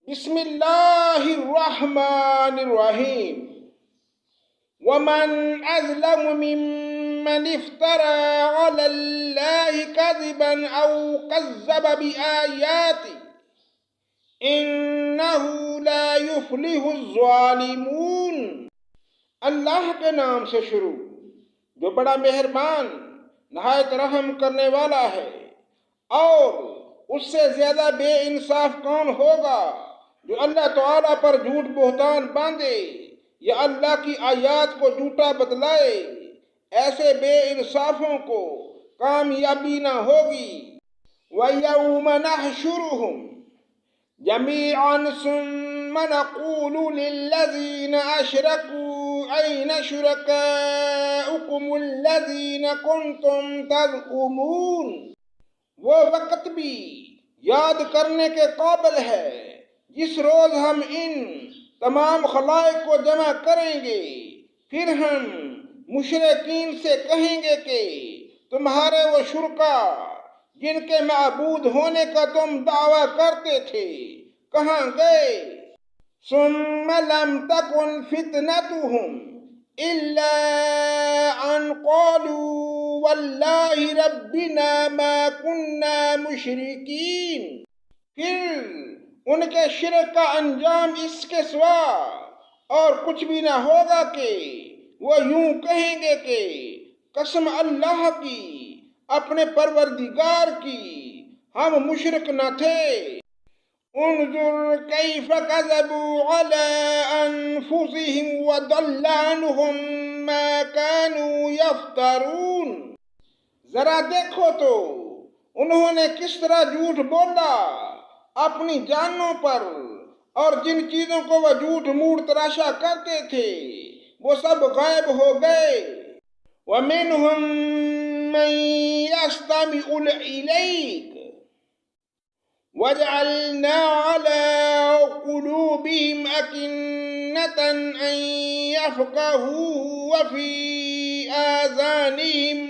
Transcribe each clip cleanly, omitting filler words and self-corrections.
بسم اللہ الرحمن الرحیم ومن أظلم ممن افترى على الله كذبا أو كذب بآياته إنه لا يفلح الظالمون۔ اللہ کے نام سے شروع جو بڑا مہربان نہایت رحم کرنے والا ہے۔ اور اس سے زیادہ بے انصاف کون ہوگا جو اللہ تعالیٰ پر جھوٹ بہتان باندھے یا اللہ کی آیات کو جھوٹا بتلائے۔ ایسے بے انصافوں کو کامیابی نہ ہوگی۔ وَيَوْمَ نَحْشُرُهُمْ جَمِيعًا ثُمَّ نَقُولُ لِلَّذِينَ أَشْرَكُوا أَيْنَ شُرَكَاؤُكُمُ الَّذِينَ كُنتُمْ تَزْعُمُونَ۔ وہ وقت بھی یاد کرنے کے قابل ہے جس روز ہم ان تمام خلائق کو جمع کریں گے، پھر ہم مشرکین سے کہیں گے کہ تمہارے وہ شرکا جن کے معبود ہونے کا تم دعویٰ کرتے تھے کہاں گئے؟ ثم لم تكن فتنتهم إلا أن قالوا والله ربنا ما كنا مشرکین۔ پھر ان کے شرک کا انجام اس کے سوا اور کچھ بھی نہ ہوگا کہ وہ یوں کہیں گے کہ قسم اللہ کی، اپنے پروردگار کی، ہم مشرک نہ تھے۔ انظر کیف کذبوا علی انفسہم وضل عنہم ما كانوا یفترون۔ ذرا دیکھو تو انہوں نے کس طرح جھوٹ بولا اپنی جانوں پر، اور جن چیزوں کو وہ جھوٹ موڑ تراشا کرتے تھے وہ سب غائب ہو گئے۔ وَمِنْهُمْ مَنْ يَسْتَمِعُ إِلَيْكَ وَجَعَلْنَا عَلَىٰ قُلُوبِهِمْ أَكِنَّةً أَنْ يَفْقَهُوهُ وَفِي آذَانِهِمْ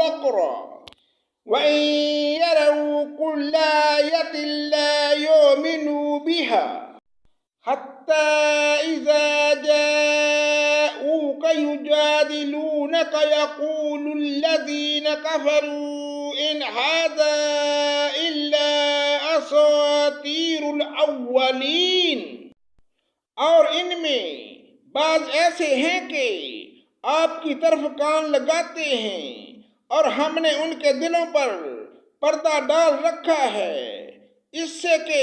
وَقْرًا وَإِنْ يَرَوْا كُلَّ آيَةٍ لَا يُؤْمِنُوا بِهَا حَتَّى إِذَا جَاءُوكَ يُجَادِلُونَكَ يَقُولُ الَّذِينَ كَفَرُوا إِنْ هَذَا إِلَّا أَسَاطِيرُ الْأَوَّلِينَ۔ اور ان میں بعض ایسے ہیں کہ آپ کی طرف کان لگاتے ہیں، اور ہم نے ان کے دلوں پر پردہ ڈال رکھا ہے اس سے کہ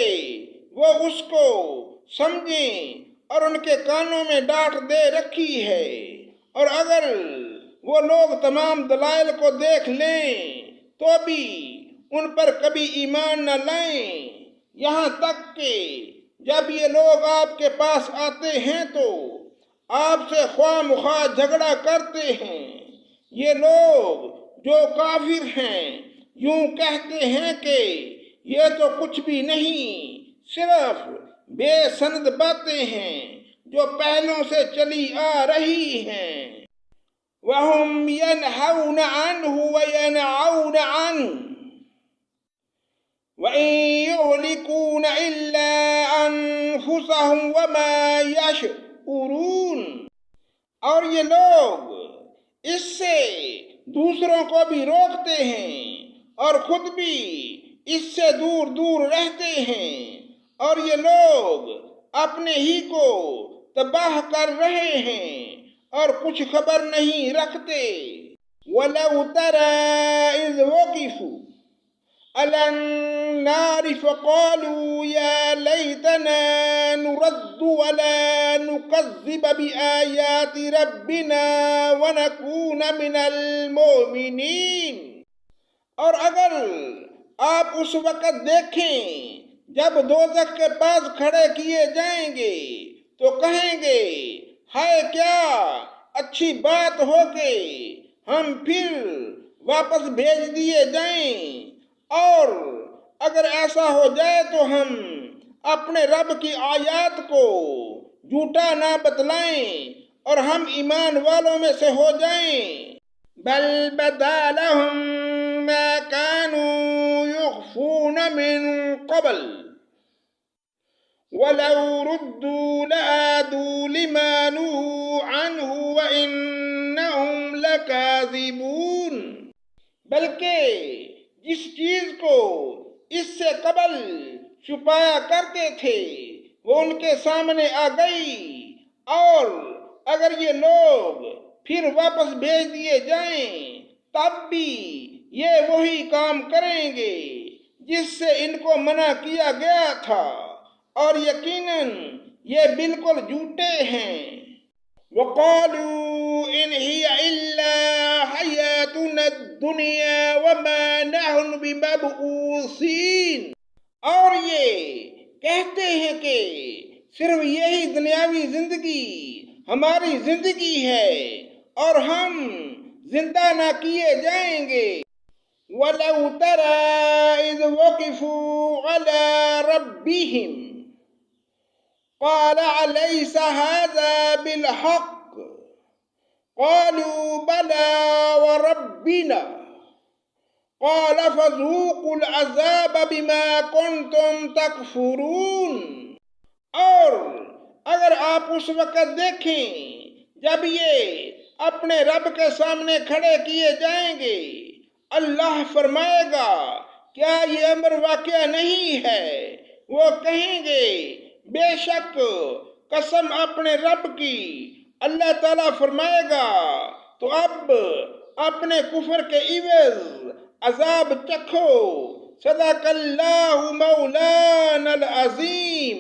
وہ اس کو سمجھیں، اور ان کے کانوں میں ڈانٹ دے رکھی ہے۔ اور اگر وہ لوگ تمام دلائل کو دیکھ لیں تو بھی ان پر کبھی ایمان نہ لائیں، یہاں تک کہ جب یہ لوگ آپ کے پاس آتے ہیں تو آپ سے خواہ مخواہ جھگڑا کرتے ہیں۔ یہ لوگ جو کافر ہیں یوں کہتے ہیں کہ یہ تو کچھ بھی نہیں، صرف بے سند باتیں ہیں جو پہلوں سے چلی آ رہی ہیں۔ وَهُمْ يَنْهَوْنَ عَنْهُ وَيَنْأَوْنَ عَنْهُ وَإِنْ يُهْلِكُونَ إِلَّا أَنفُسَهُمْ وَمَا يَشْعُرُونَ۔ اور یہ لوگ اس سے دوسروں کو بھی روکتے ہیں اور خود بھی اس سے دور دور رہتے ہیں، اور یہ لوگ اپنے ہی کو تباہ کر رہے ہیں اور کچھ خبر نہیں رکھتے۔ وَلَوْ تَرَىٰ إِذْ وُقِفُوا عَلَى النَّارِ فَقَالُوا يَا لَيْتَنَا نُرَدُّ وَلَا نُكَذِّبَ بِآيَاتِ رَبِّنَا وَنَكُونَ مِنَ الْمُؤْمِنِينَ۔ اور اگر آپ اس وقت دیکھیں جب دوزخ کے پاس کھڑے کیے جائیں گے تو کہیں گے ہائے کیا اچھی بات ہو کہ ہم پھر واپس بھیج دیے جائیں، اور اگر ایسا ہو جائے تو ہم اپنے رب کی آیات کو جھوٹا نہ بتلائیں اور ہم ایمان والوں میں سے ہو جائیں۔ بل بدا لهم ما كانوا يخفون من قبل وَلَوْ رُدُّوا لَعَادُوا لِمَا نُهُوا عَنْهُ وَإِنَّهُمْ لَكَاذِبُونَ۔ بلکہ جس چیز کو اس سے قبل چھپایا کرتے تھے وہ ان کے سامنے آ گئی، اور اگر یہ لوگ پھر واپس بھیج دیے جائیں تب بھی یہ وہی کام کریں گے جس سے ان کو منع کیا گیا تھا، اور یقیناً یہ بالکل جھوٹے ہیں۔ وَقَالُوا إِنْ هِيَ إِلَّا حَيَاتُنَا الدُّنْيَا وَمَا نَحْنُ بِمَبْعُوثِينَ، اور یہ کہتے ہیں کہ صرف یہی دنیاوی زندگی ہماری زندگی ہے اور ہم زندہ نہ کیے جائیں گے۔ وَلَوْ تَرَىٰ إِذْ وُقِفُوا عَلَىٰ رَبِّهِمْ قال أليس هذا بالحق قالوا بلى وربنا قال فذوقوا العذاب بما كنتم تكفرون۔ اور اگر آپ اس وقت دیکھیں جب یہ اپنے رب کے سامنے کھڑے کیے جائیں گے، اللہ فرمائے گا کیا یہ امر واقعہ نہیں ہے؟ وہ کہیں گے بے شک قسم اپنے رب کی، اللہ تعالیٰ فرمائے گا تو اب اپنے کفر کے عوض عذاب چکھو۔ صدق اللہ مولانا العظیم۔